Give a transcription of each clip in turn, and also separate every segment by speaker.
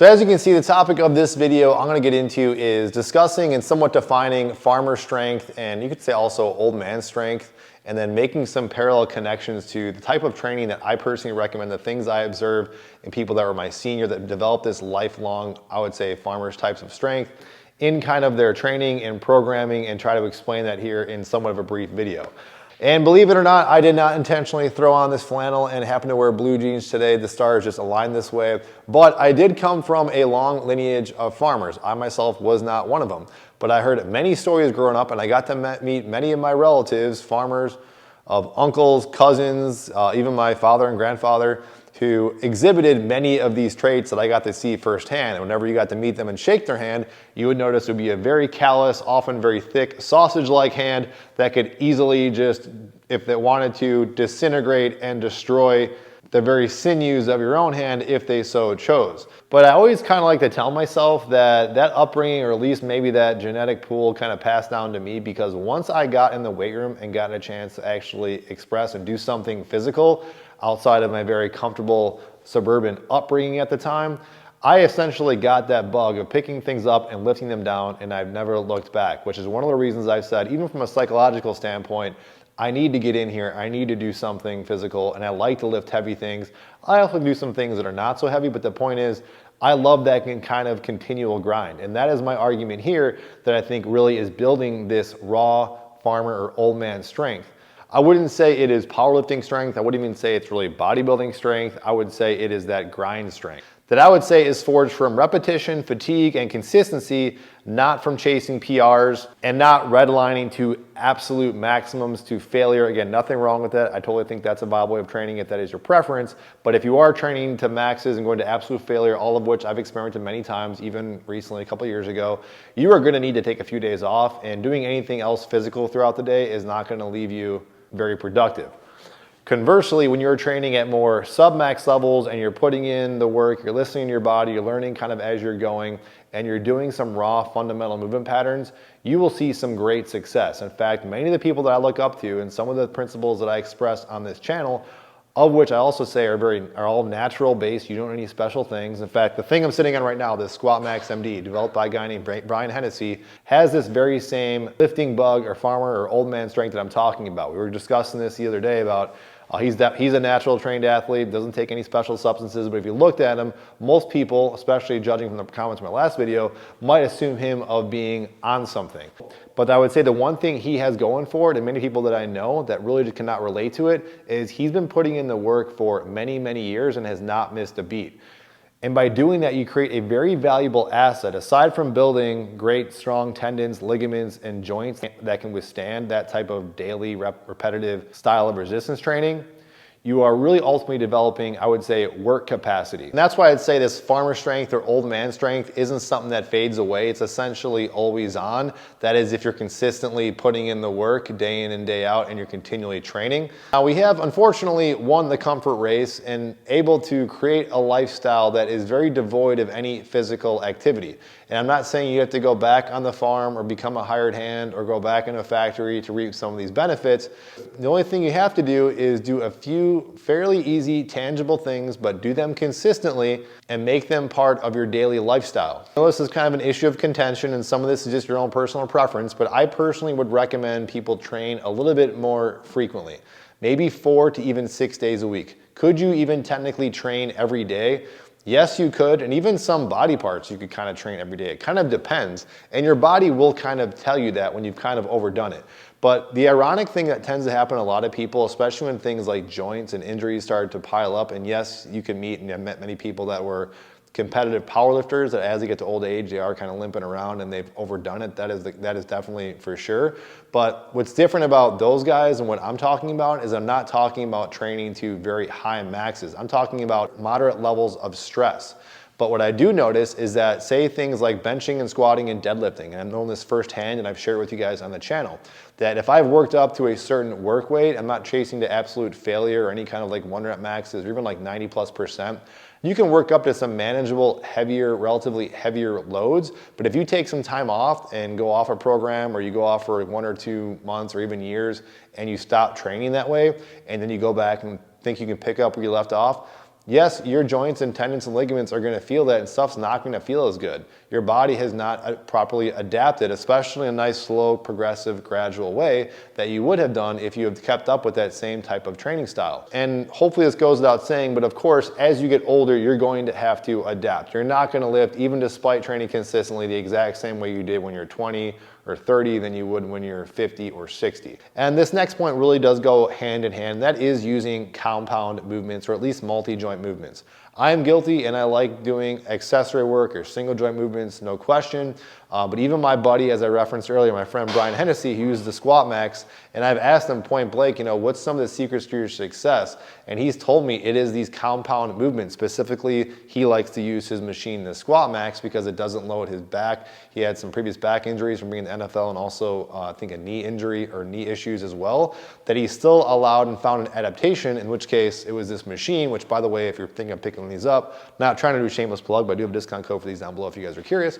Speaker 1: So as you can see, the topic of this video I'm going to get into is discussing and somewhat defining farmer strength, and you could say also old man strength, and then making some parallel connections to the type of training that I personally recommend, the things I observed in people that were my senior that developed this lifelong, I would say, farmers types of strength in kind of their training and programming, and try to explain that here in somewhat of a brief video. And believe it or not, I did not intentionally throw on this flannel and happen to wear blue jeans today. The stars just aligned this way. But I did come from a long lineage of farmers. I myself was not one of them. But I heard many stories growing up, and I got to meet many of my relatives, farmers, of uncles, cousins, even my father and grandfather, who exhibited many of these traits that I got to see firsthand. And whenever you got to meet them and shake their hand, you would notice it would be a very callous, often very thick, sausage-like hand that could easily just, if they wanted to, disintegrate and destroy the very sinews of your own hand if they so chose. But I always kind of like to tell myself that that upbringing, or at least maybe that genetic pool, kind of passed down to me, because once I got in the weight room and got a chance to actually express and do something physical outside of my very comfortable suburban upbringing at the time, I essentially got that bug of picking things up and lifting them down, and I've never looked back, which is one of the reasons I've said, even from a psychological standpoint, I need to get in here, I need to do something physical, and I like to lift heavy things. I also do some things that are not so heavy, but the point is, I love that kind of continual grind. And that is my argument here that I think really is building this raw farmer or old man strength. I wouldn't say it is powerlifting strength. I wouldn't even say it's really bodybuilding strength. I would say it is that grind strength that I would say is forged from repetition, fatigue, and consistency, not from chasing PRs and not redlining to absolute maximums to failure. Again, nothing wrong with that. I totally think that's a viable way of training if that is your preference. But if you are training to maxes and going to absolute failure, all of which I've experimented many times, even recently, a couple years ago, you are going to need to take a few days off, and doing anything else physical throughout the day is not going to leave you very productive. Conversely, when you're training at more sub-max levels and you're putting in the work, you're listening to your body, you're learning kind of as you're going, and you're doing some raw fundamental movement patterns, you will see some great success. In fact, many of the people that I look up to and some of the principles that I express on this channel, of which I also say are all natural based, you don't need any special things. In fact, the thing I'm sitting on right now, this Squat Max MD, developed by a guy named Brian Hennessy, has this very same lifting bug or farmer or old man strength that I'm talking about. We were discussing this the other day about he's a natural trained athlete, doesn't take any special substances, but if you looked at him, most people, especially judging from the comments in my last video, might assume him of being on something. But I would say the one thing he has going for it, and many people that I know that really just cannot relate to it, is he's been putting in the work for many, many years and has not missed a beat. And by doing that, you create a very valuable asset. Aside from building great, strong tendons, ligaments, and joints that can withstand that type of daily repetitive style of resistance training, you are really ultimately developing, I would say, work capacity. And that's why I'd say this farmer strength or old man strength isn't something that fades away. It's essentially always on. That is, if you're consistently putting in the work day in and day out and you're continually training. Now, we have unfortunately won the comfort race and able to create a lifestyle that is very devoid of any physical activity. And I'm not saying you have to go back on the farm or become a hired hand or go back in a factory to reap some of these benefits. The only thing you have to do is do a few fairly easy, tangible things, but do them consistently and make them part of your daily lifestyle. I know this is kind of an issue of contention, and some of this is just your own personal preference, but I personally would recommend people train a little bit more frequently, maybe 4 to even 6 days a week. Could you even technically train every day? Yes, you could, and even some body parts you could kind of train every day. It kind of depends, and your body will kind of tell you that when you've kind of overdone it. But the ironic thing that tends to happen to a lot of people, especially when things like joints and injuries start to pile up, and yes, you can meet, and I've met many people that were competitive powerlifters that as they get to old age, they are kind of limping around and they've overdone it. That is definitely for sure. But what's different about those guys and what I'm talking about is I'm not talking about training to very high maxes. I'm talking about moderate levels of stress. But what I do notice is that, say things like benching and squatting and deadlifting, and I've known this firsthand and I've shared it with you guys on the channel, that if I've worked up to a certain work weight, I'm not chasing to absolute failure or any kind of like 1 rep maxes or even like 90+%. You can work up to some manageable, heavier, relatively heavier loads, but if you take some time off and go off a program, or you go off for 1 or 2 months or even years and you stop training that way, and then you go back and think you can pick up where you left off, yes, your joints and tendons and ligaments are going to feel that, and stuff's not going to feel as good. Your body has not properly adapted, especially in a nice, slow, progressive, gradual way that you would have done if you had kept up with that same type of training style. And hopefully this goes without saying, but of course, as you get older, you're going to have to adapt. You're not going to lift, even despite training consistently, the exact same way you did when you're 20 or 30 than you would when you're 50 or 60. And this next point really does go hand in hand. That is using compound movements, or at least multi-joint movements. I am guilty and I like doing accessory work or single joint movements, no question. But even my buddy, as I referenced earlier, my friend Brian Hennessy, who uses the Squat Max, and I've asked him point blank, what's some of the secrets to your success? And he's told me it is these compound movements. Specifically, he likes to use his machine, the Squat Max, because it doesn't load his back. He had some previous back injuries from being in the NFL, and also I think a knee injury or knee issues as well, that he still allowed and found an adaptation, in which case it was this machine, which, by the way, if you're thinking of picking these up, not trying to do a shameless plug, but I do have a discount code for these down below if you guys are curious.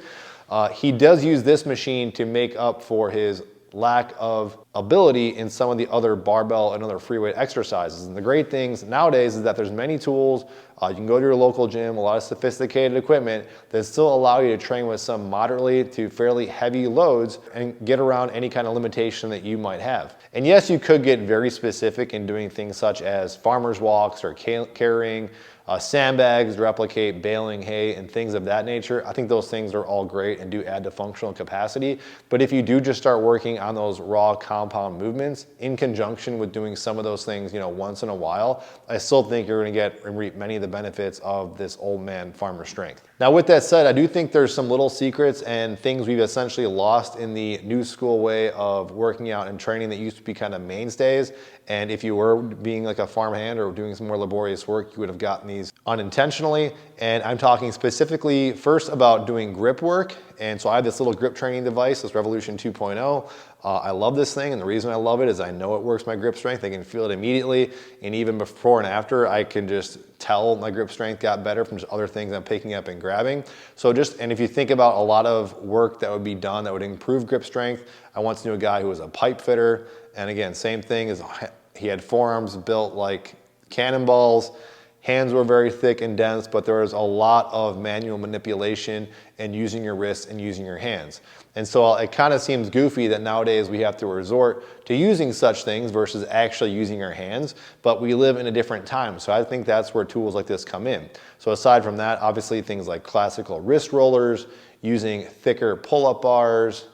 Speaker 1: He does use this machine to make up for his lack of ability in some of the other barbell and other free weight exercises. And the great things nowadays is that there's many tools. You can go to your local gym, a lot of sophisticated equipment that still allow you to train with some moderately to fairly heavy loads and get around any kind of limitation that you might have. And yes, you could get very specific in doing things such as farmer's walks or carrying sandbags to replicate baling hay and things of that nature. I think those things are all great and do add to functional capacity. But if you do just start working on those raw compound movements in conjunction with doing some of those things, once in a while, I still think you're going to get and reap many of the benefits of this old man farmer strength. Now, with that said, I do think there's some little secrets and things we've essentially lost in the new school way of working out and training that used to be kind of mainstays. And if you were being like a farmhand or doing some more laborious work, you would have gotten these unintentionally. And I'm talking specifically first about doing grip work. And so I have this little grip training device, this Revolution 2.0. I love this thing, and the reason I love it is I know it works my grip strength. I can feel it immediately, and even before and after, I can just tell my grip strength got better from just other things I'm picking up and grabbing. And if you think about a lot of work that would be done that would improve grip strength, I once knew a guy who was a pipe fitter, and again, same thing, as he had forearms built like cannonballs. Hands were very thick and dense, but there was a lot of manual manipulation and using your wrists and using your hands. And so it kind of seems goofy that nowadays we have to resort to using such things versus actually using our hands, but we live in a different time. So I think that's where tools like this come in. So aside from that, obviously things like classical wrist rollers, using thicker pull-up bars,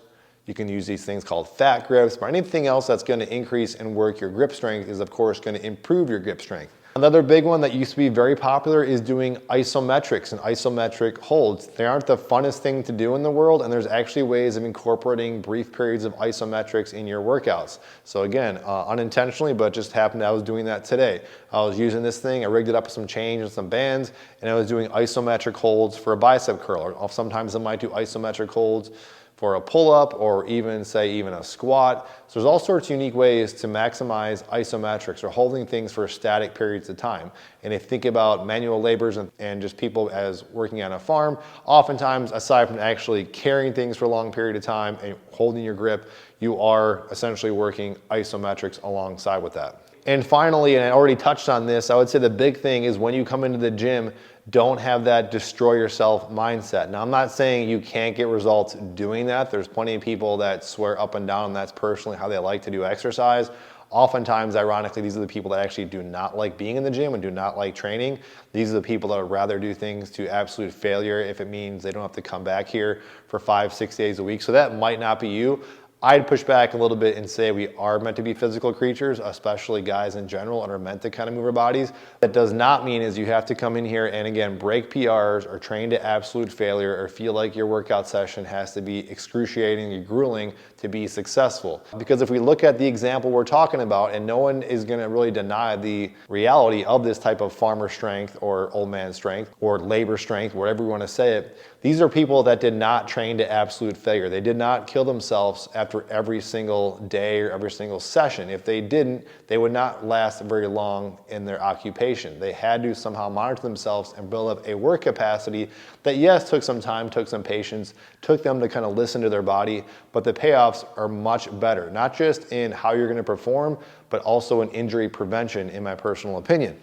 Speaker 1: you can use these things called fat grips, but anything else that's going to increase and work your grip strength is of course going to improve your grip strength. Another big one that used to be very popular is doing isometrics and isometric holds. They aren't the funnest thing to do in the world, and there's actually ways of incorporating brief periods of isometrics in your workouts. So again, unintentionally, but just happened I was doing that today. I was using this thing, I rigged it up with some chains and some bands, and I was doing isometric holds for a bicep curl. Or sometimes I might do isometric holds for a pull-up or even a squat. So there's all sorts of unique ways to maximize isometrics or holding things for static periods of time. And if you think about manual laborers and just people as working on a farm, oftentimes aside from actually carrying things for a long period of time and holding your grip, you are essentially working isometrics alongside with that. And finally, and I already touched on this, I would say the big thing is when you come into the gym, don't have that destroy yourself mindset. Now, I'm not saying you can't get results doing that. There's plenty of people that swear up and down that's personally how they like to do exercise. Oftentimes, ironically, these are the people that actually do not like being in the gym and do not like training. These are the people that would rather do things to absolute failure if it means they don't have to come back here for 5-6 days a week. So that might not be you. I'd push back a little bit and say we are meant to be physical creatures, especially guys in general, and are meant to kind of move our bodies. That does not mean is you have to come in here and again break PRs or train to absolute failure or feel like your workout session has to be excruciatingly grueling to be successful. Because if we look at the example we're talking about, and no one is going to really deny the reality of this type of farmer strength or old man strength or labor strength, whatever you want to say it, these are people that did not train to absolute failure. They did not kill themselves after every single day or every single session. If they didn't, they would not last very long in their occupation. They had to somehow monitor themselves and build up a work capacity that, yes, took some time, took some patience, took them to kind of listen to their body, but the payoffs are much better, not just in how you're going to perform, but also in injury prevention, in my personal opinion.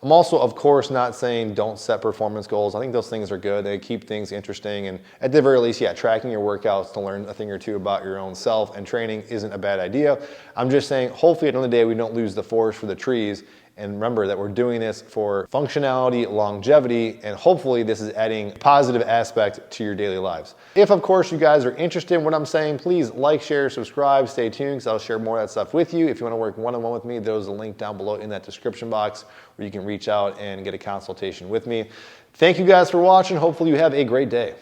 Speaker 1: I'm also, of course, not saying don't set performance goals. I think those things are good. They keep things interesting. And at the very least, yeah, tracking your workouts to learn a thing or two about your own self and training isn't a bad idea. I'm just saying, hopefully at the end of the day, we don't lose the forest for the trees. And remember that we're doing this for functionality, longevity, and hopefully this is adding a positive aspect to your daily lives. If, of course, you guys are interested in what I'm saying, please like, share, subscribe, stay tuned, because I'll share more of that stuff with you. If you want to work one-on-one with me, there's a link down below in that description box where you can reach out and get a consultation with me. Thank you guys for watching. Hopefully you have a great day.